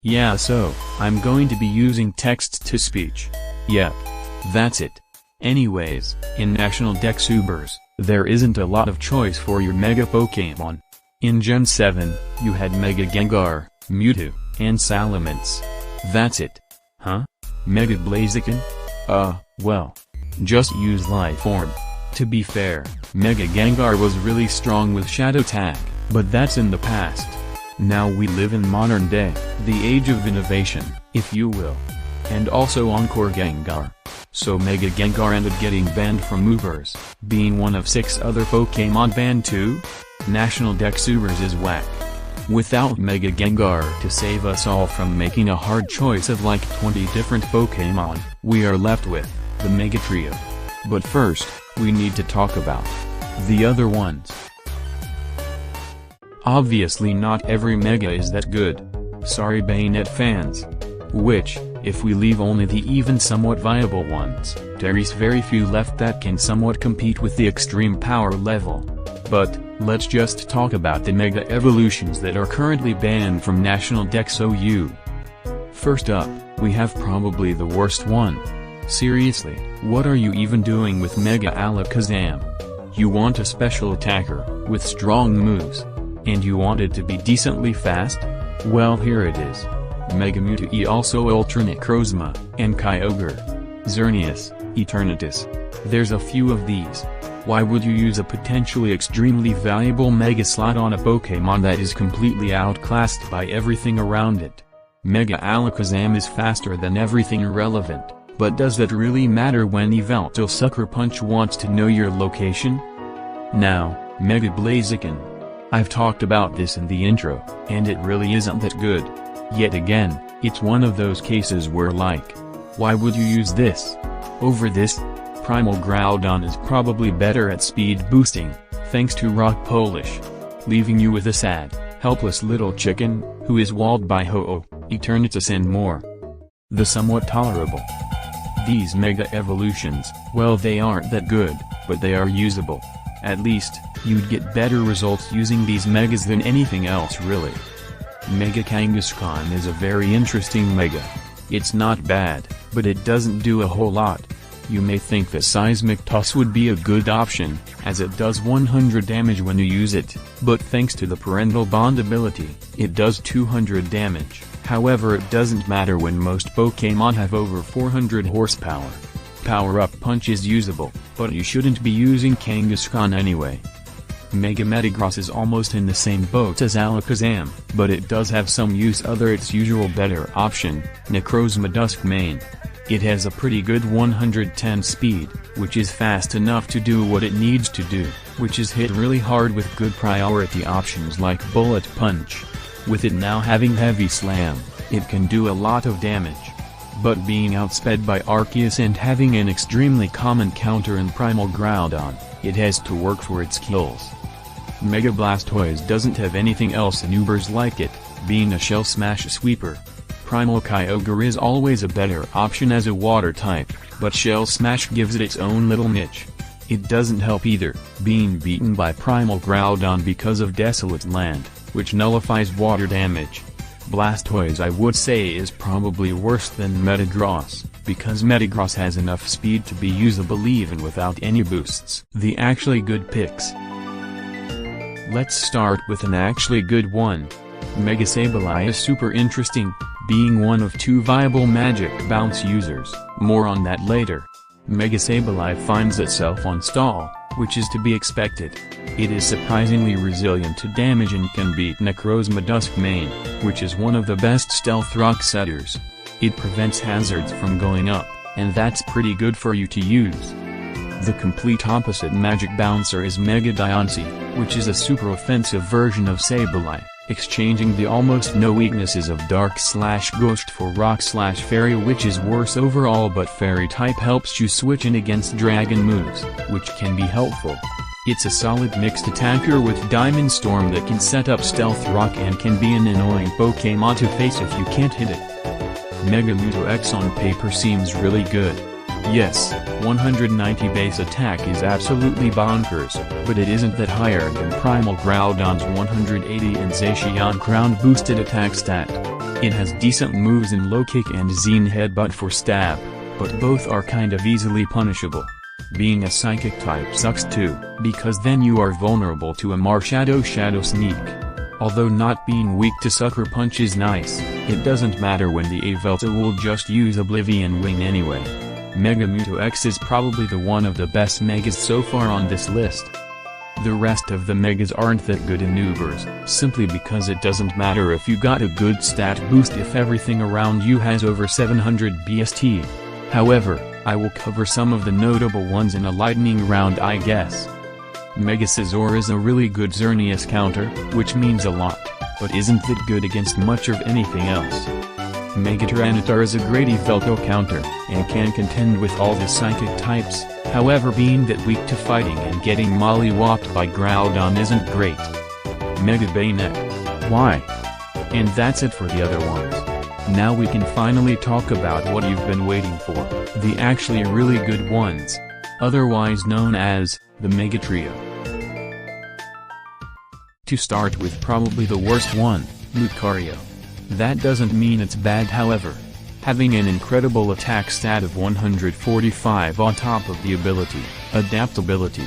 Yeah, so, I'm going to be using text-to-speech. Yep. That's it. Anyways, in National Dex Ubers, there isn't a lot of choice for your Mega Pokémon. In Gen 7, you had Mega Gengar, Mewtwo, and Salamence. That's it. Huh? Mega Blaziken? Well. Just use Life Orb. To be fair, Mega Gengar was really strong with Shadow Tag, but that's in the past. Now we live in modern day, the age of innovation, if you will. And also Encore Gengar. So Mega Gengar ended getting banned from Ubers, being one of 6 other Pokémon banned too? National Dex Ubers is whack. Without Mega Gengar to save us all from making a hard choice of like 20 different Pokémon, we are left with the Mega Trio. But first, we need to talk about the other ones. Obviously not every Mega is that good. Sorry Bayonet fans. Which, if we leave only the even somewhat viable ones, there is very few left that can somewhat compete with the extreme power level. But, let's just talk about the Mega Evolutions that are currently banned from National Dex OU. First up, we have probably the worst one. Seriously, what are you even doing with Mega Alakazam? You want a special attacker, with strong moves. And you want it to be decently fast? Well, here it is. Mega Mewtwo E also Ultra Necrozma, and Kyogre. Xerneas, Eternatus. There's a few of these. Why would you use a potentially extremely valuable Mega slot on a Pokémon that is completely outclassed by everything around it? Mega Alakazam is faster than everything relevant, but does that really matter when Yveltal Sucker Punch wants to know your location? Now, Mega Blaziken. I've talked about this in the intro, and it really isn't that good. Yet again, it's one of those cases where like, why would you use this over this? Primal Groudon is probably better at speed boosting, thanks to Rock Polish. Leaving you with a sad, helpless little chicken, who is walled by Ho-Oh, Eternatus and more. The somewhat tolerable. These Mega Evolutions, well they aren't that good, but they are usable. At least, you'd get better results using these Megas than anything else really. Mega Kangaskhan is a very interesting Mega. It's not bad, but it doesn't do a whole lot. You may think that Seismic Toss would be a good option, as it does 100 damage when you use it, but thanks to the Parental Bond ability, it does 200 damage. However, it doesn't matter when most Pokémon have over 400 horsepower. Power-Up Punch is usable, but you shouldn't be using Kangaskhan anyway. Mega Metagross is almost in the same boat as Alakazam, but it does have some use other its usual better option, Necrozma Duskmane. It has a pretty good 110 speed, which is fast enough to do what it needs to do, which is hit really hard with good priority options like Bullet Punch. With it now having Heavy Slam, it can do a lot of damage. But being outsped by Arceus and having an extremely common counter in Primal Groudon, it has to work for its kills. Mega Blastoise doesn't have anything else in Ubers like it, being a Shell Smash sweeper. Primal Kyogre is always a better option as a water type, but Shell Smash gives it its own little niche. It doesn't help either, being beaten by Primal Groudon because of Desolate Land, which nullifies water damage. Blastoise I would say is probably worse than Metagross, because Metagross has enough speed to be usable even without any boosts. The actually good picks. Let's start with an actually good one. Mega Sableye is super interesting, being one of 2 viable Magic Bounce users, more on that later. Mega Sableye finds itself on stall, which is to be expected. It is surprisingly resilient to damage and can beat Necrozma Duskmane, which is one of the best stealth rock setters. It prevents hazards from going up, and that's pretty good for you to use. The complete opposite Magic Bouncer is Mega Diancie, which is a super offensive version of Sableye, exchanging the almost no weaknesses of Dark/Ghost for Rock/Fairy, which is worse overall, but Fairy type helps you switch in against Dragon moves, which can be helpful. It's a solid mixed attacker with Diamond Storm that can set up Stealth Rock and can be an annoying Pokémon to face if you can't hit it. Mega Mewtwo X on paper seems really good. Yes, 190 base attack is absolutely bonkers, but it isn't that higher than Primal Groudon's 180 and Zacian Crown boosted attack stat. It has decent moves in low kick and Zen headbutt for stab, but both are kind of easily punishable. Being a psychic type sucks too, because then you are vulnerable to a Marshadow Shadow Sneak. Although not being weak to Sucker Punch is nice, it doesn't matter when the Yveltal will just use Oblivion Wing anyway. Mega Mewtwo X is probably the one of the best Megas so far on this list. The rest of the Megas aren't that good in Ubers, simply because it doesn't matter if you got a good stat boost if everything around you has over 700 BST. However, I will cover some of the notable ones in a lightning round I guess. Mega Scizor is a really good Xerneas counter, which means a lot, but isn't that good against much of anything else. Mega Tyranitar is a great Yveltal counter, and can contend with all the psychic types, however being that weak to fighting and getting mollywopped by Groudon isn't great. Mega Bayonet. Why? And that's it for the other ones. Now we can finally talk about what you've been waiting for, the actually really good ones. Otherwise known as, the Mega Trio. To start with probably the worst one, Lucario. That doesn't mean it's bad however. Having an incredible attack stat of 145 on top of the ability, adaptability.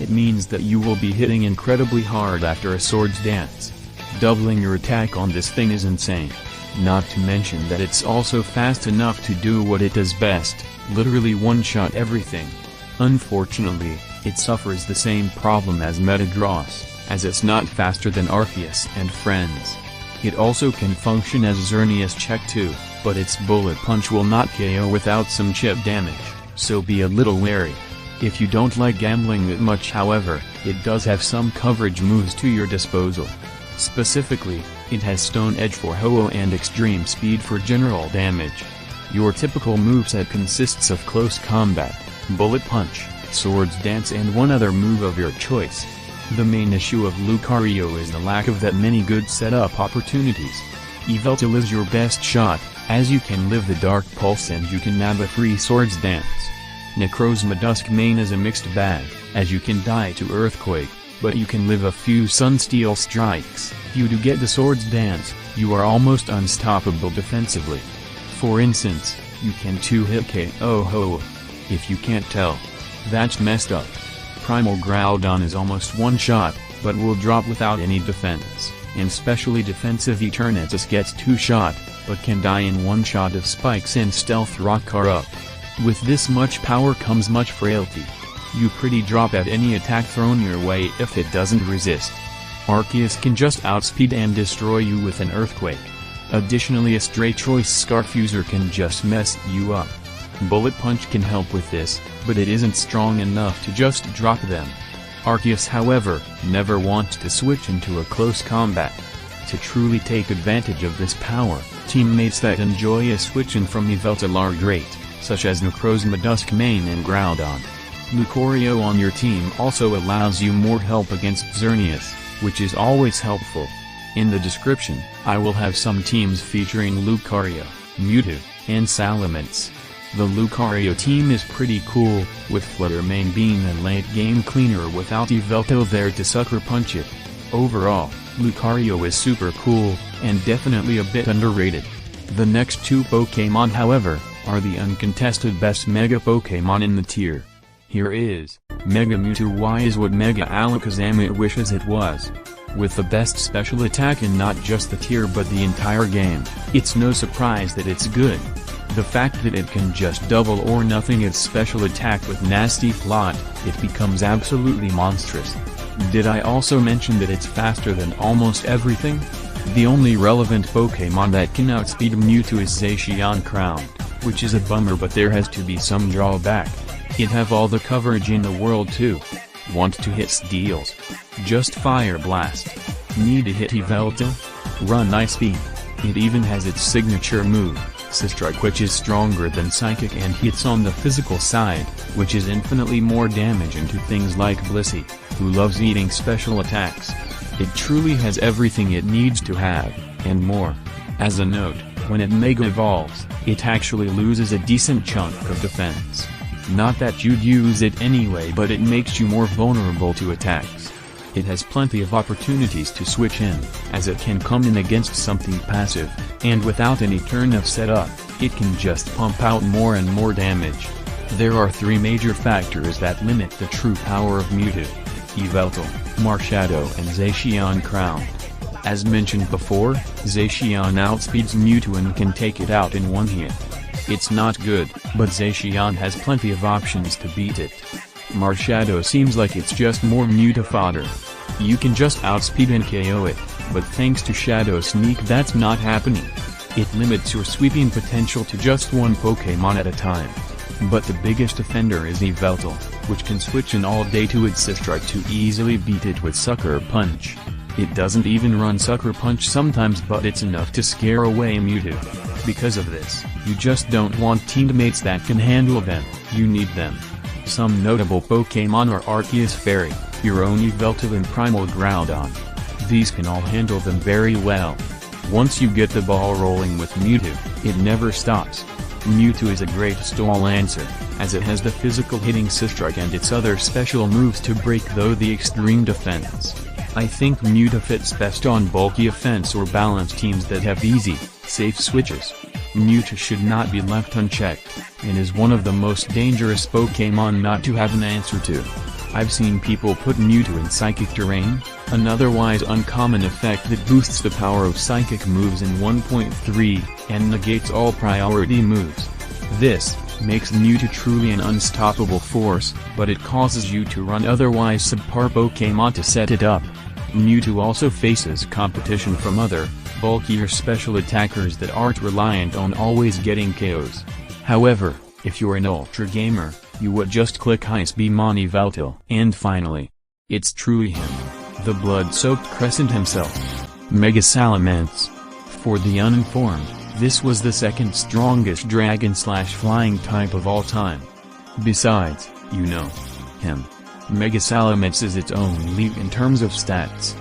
It means that you will be hitting incredibly hard after a Swords Dance. Doubling your attack on this thing is insane. Not to mention that it's also fast enough to do what it does best, literally one-shot everything. Unfortunately, it suffers the same problem as Metagross, as it's not faster than Arceus and friends. It also can function as Xerneas Check too, but its Bullet Punch will not KO without some chip damage, so be a little wary. If you don't like gambling that much however, it does have some coverage moves to your disposal. Specifically, it has Stone Edge for Ho-Oh and Extreme Speed for general damage. Your typical moveset consists of Close Combat, Bullet Punch, Swords Dance and one other move of your choice. The main issue of Lucario is the lack of that many good setup opportunities. Yveltal is your best shot, as you can live the Dark Pulse and you can nab a free Swords Dance. Necrozma Duskmane is a mixed bag, as you can die to Earthquake, but you can live a few Sunsteel strikes. You do get the Swords Dance, you are almost unstoppable defensively. For instance, you can 2-hit KO Ho-Oh. If you can't tell, that's messed up. Primal Groudon is almost one-shot, but will drop without any defense, and specially defensive Eternatus gets 2-shot, but can die in one-shot if Spikes and Stealth Rock are up. With this much power comes much frailty. You pretty drop at any attack thrown your way if it doesn't resist. Arceus can just outspeed and destroy you with an Earthquake. Additionally, a Stray Choice Scarf user can just mess you up. Bullet Punch can help with this, but it isn't strong enough to just drop them. Arceus however, never wants to switch into a close combat. To truly take advantage of this power, teammates that enjoy a switch-in from Yveltal are great, such as Necrozma Duskmane and Groudon. Lucario on your team also allows you more help against Xerneas, which is always helpful. In the description, I will have some teams featuring Lucario, Mewtwo, and Salamence. The Lucario team is pretty cool, with Flutter Mane being a late-game cleaner without Yveltal there to sucker punch it. Overall, Lucario is super cool, and definitely a bit underrated. The next two Pokémon however, are the uncontested best Mega Pokémon in the tier. Here is, Mega Mewtwo Y is what Mega Alakazam wishes it was. With the best special attack in not just the tier but the entire game, it's no surprise that it's good. The fact that it can just double or nothing its special attack with Nasty Plot, it becomes absolutely monstrous. Did I also mention that it's faster than almost everything? The only relevant Pokémon that can outspeed Mewtwo is Zacian Crowned, which is a bummer but there has to be some drawback. It have all the coverage in the world too. Want to hit steals? Just Fire Blast. Need to hit Yveltal? Run Ice Beam. It even has its signature move, Sistrike, which is stronger than Psychic and hits on the physical side, which is infinitely more damaging to things like Blissey, who loves eating special attacks. It truly has everything it needs to have, and more. As a note, when it Mega Evolves, it actually loses a decent chunk of defense. Not that you'd use it anyway, but it makes you more vulnerable to attacks. It has plenty of opportunities to switch in, as it can come in against something passive, and without any turn of setup, it can just pump out more and more damage. There are three major factors that limit the true power of Mewtwo: Yveltal, Marshadow and Zacian Crowned. As mentioned before, Zacian outspeeds Mewtwo and can take it out in one hit. It's not good, but Zacian has plenty of options to beat it. Marshadow seems like it's just more Mewtwo fodder. You can just outspeed and KO it, but thanks to Shadow Sneak that's not happening. It limits your sweeping potential to just one Pokémon at a time. But the biggest offender is Yveltal, which can switch in all day to its Sistrike to easily beat it with Sucker Punch. It doesn't even run Sucker Punch sometimes, but it's enough to scare away Mewtwo. Because of this, you just don't want teammates that can handle them, you need them. Some notable Pokémon are Arceus Fairy, your own Yveltal and Primal Groudon. These can all handle them very well. Once you get the ball rolling with Mewtwo, it never stops. Mewtwo is a great stall answer, as it has the physical hitting Sistrike and its other special moves to break though the extreme defense. I think Mewtwo fits best on bulky offense or balanced teams that have easy, safe switches. Mewtwo should not be left unchecked, and is one of the most dangerous Pokémon not to have an answer to. I've seen people put Mewtwo in Psychic Terrain, an otherwise uncommon effect that boosts the power of Psychic moves in 1.3, and negates all priority moves. This makes Mewtwo truly an unstoppable force, but it causes you to run otherwise subpar Pokémon to set it up. Mewtwo also faces competition from other, bulkier special attackers that aren't reliant on always getting KOs. However, if you're an ultra gamer, you would just click Ice Beam on Yveltal. And finally, it's truly him, the blood-soaked Crescent himself, Mega Salamence. For the uninformed, this was the second strongest dragon/flying type of all time. Besides, you know, him. Mega Salamence is its own league in terms of stats.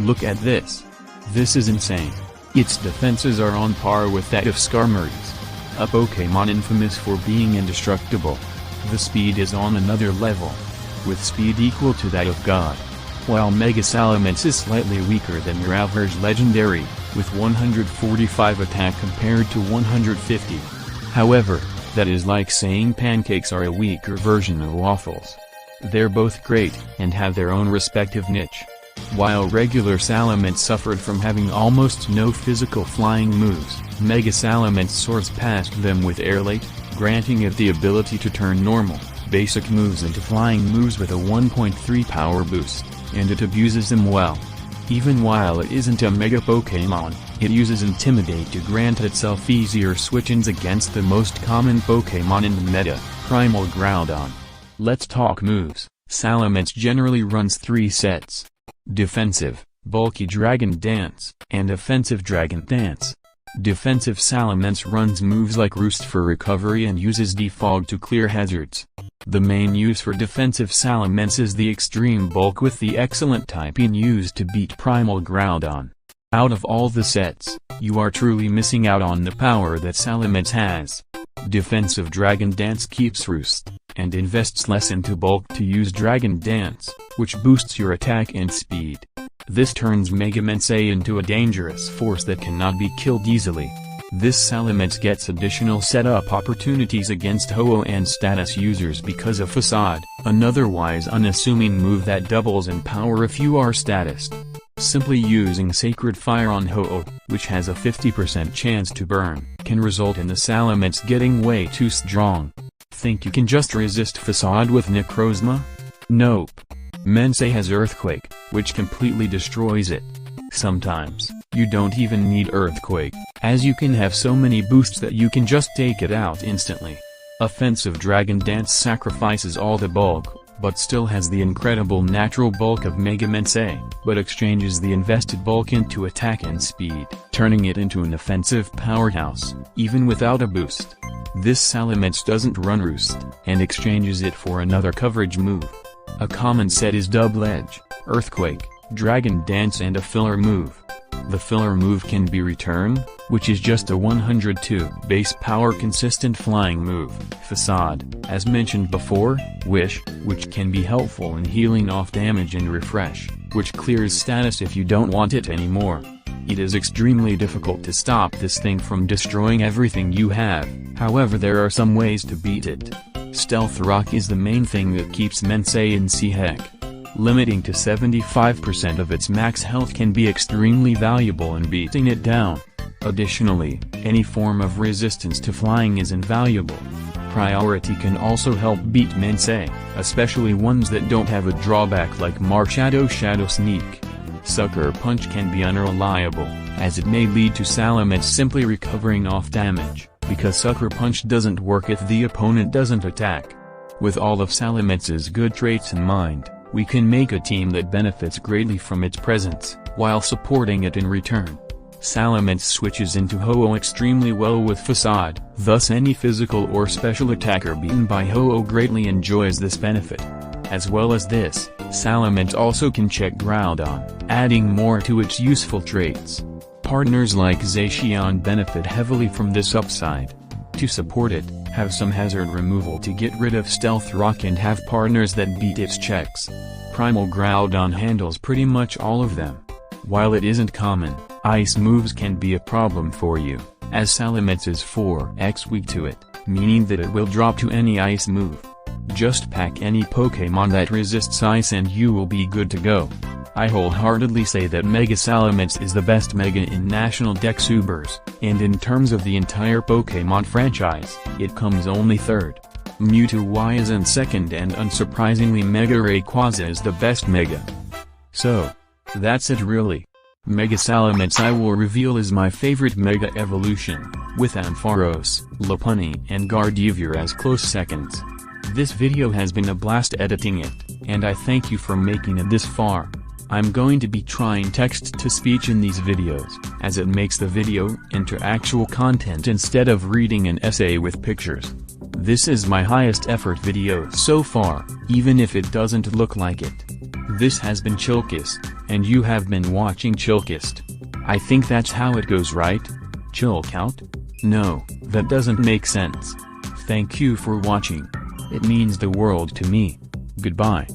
Look at this. This is insane. Its defenses are on par with that of Skarmory's, a Pokémon infamous for being indestructible. The speed is on another level, with speed equal to that of God. While Mega Salamence is slightly weaker than your average legendary, with 145 attack compared to 150. However, that is like saying pancakes are a weaker version of waffles. They're both great, and have their own respective niche. While regular Salamence suffered from having almost no physical flying moves, Mega Salamence soars past them with Airlate, granting it the ability to turn normal, basic moves into flying moves with a 1.3 power boost, and it abuses them well. Even while it isn't a Mega Pokémon, it uses Intimidate to grant itself easier switch-ins against the most common Pokémon in the meta, Primal Groudon. Let's talk moves. Salamence generally runs 3 sets: Defensive, Bulky Dragon Dance, and Offensive Dragon Dance. Defensive Salamence runs moves like Roost for recovery and uses Defog to clear hazards. The main use for defensive Salamence is the extreme bulk with the excellent typing used to beat Primal Groudon. Out of all the sets, you are truly missing out on the power that Salamence has. Defensive Dragon Dance keeps Roost, and invests less into bulk to use Dragon Dance, which boosts your attack and speed. This turns Megamensei into a dangerous force that cannot be killed easily. This Salamence gets additional setup opportunities against Ho-Oh and status users because of Facade, an otherwise unassuming move that doubles in power if you are statused. Simply using Sacred Fire on Ho-Oh, which has a 50% chance to burn, can result in the Salamence getting way too strong. Think you can just resist Facade with Necrozma? Nope. Mensei has Earthquake, which completely destroys it. Sometimes, you don't even need Earthquake, as you can have so many boosts that you can just take it out instantly. Offensive Dragon Dance sacrifices all the bulk, but still has the incredible natural bulk of Megamensei, but exchanges the invested bulk into attack and speed, turning it into an offensive powerhouse, even without a boost. This Salamence doesn't run Roost, and exchanges it for another coverage move. A common set is Double Edge, Earthquake, Dragon Dance and a filler move. The filler move can be Return, which is just a 102 base power consistent flying move. Facade, as mentioned before, Wish, which can be helpful in healing off damage and Refresh, which clears status if you don't want it anymore. It is extremely difficult to stop this thing from destroying everything you have, however there are some ways to beat it. Stealth Rock is the main thing that keeps Mensei in C-Heck. Limiting to 75% of its max health can be extremely valuable in beating it down. Additionally, any form of resistance to flying is invaluable. Priority can also help beat Mensei, especially ones that don't have a drawback like Marshadow Shadow Sneak. Sucker Punch can be unreliable, as it may lead to Salamence simply recovering off damage, because Sucker Punch doesn't work if the opponent doesn't attack. With all of Salamance's good traits in mind, we can make a team that benefits greatly from its presence, while supporting it in return. Salamence switches into Ho-Oh extremely well with Facade, thus any physical or special attacker beaten by Ho-Oh greatly enjoys this benefit. As well as this, Salamence also can check Groudon, adding more to its useful traits. Partners like Zacian benefit heavily from this upside. To support it, have some hazard removal to get rid of Stealth Rock and have partners that beat its checks. Primal Groudon handles pretty much all of them. While it isn't common, ice moves can be a problem for you, as Salamence is 4x weak to it, meaning that it will drop to any ice move. Just pack any Pokémon that resists ice and you will be good to go. I wholeheartedly say that Mega Salamence is the best Mega in National Dex Ubers, and in terms of the entire Pokémon franchise, it comes only third. Mewtwo Y is in second and unsurprisingly Mega Rayquaza is the best Mega. So, that's it really. Mega Salamence I will reveal is my favorite Mega evolution, with Ampharos, Lopunny and Gardevoir as close seconds. This video has been a blast editing it, and I thank you for making it this far. I'm going to be trying text-to-speech in these videos, as it makes the video into actual content instead of reading an essay with pictures. This is my highest effort video so far, even if it doesn't look like it. This has been Chillkist, and you have been watching Chillkist. I think that's how it goes, right? Chillkout? No, that doesn't make sense. Thank you for watching. It means the world to me. Goodbye.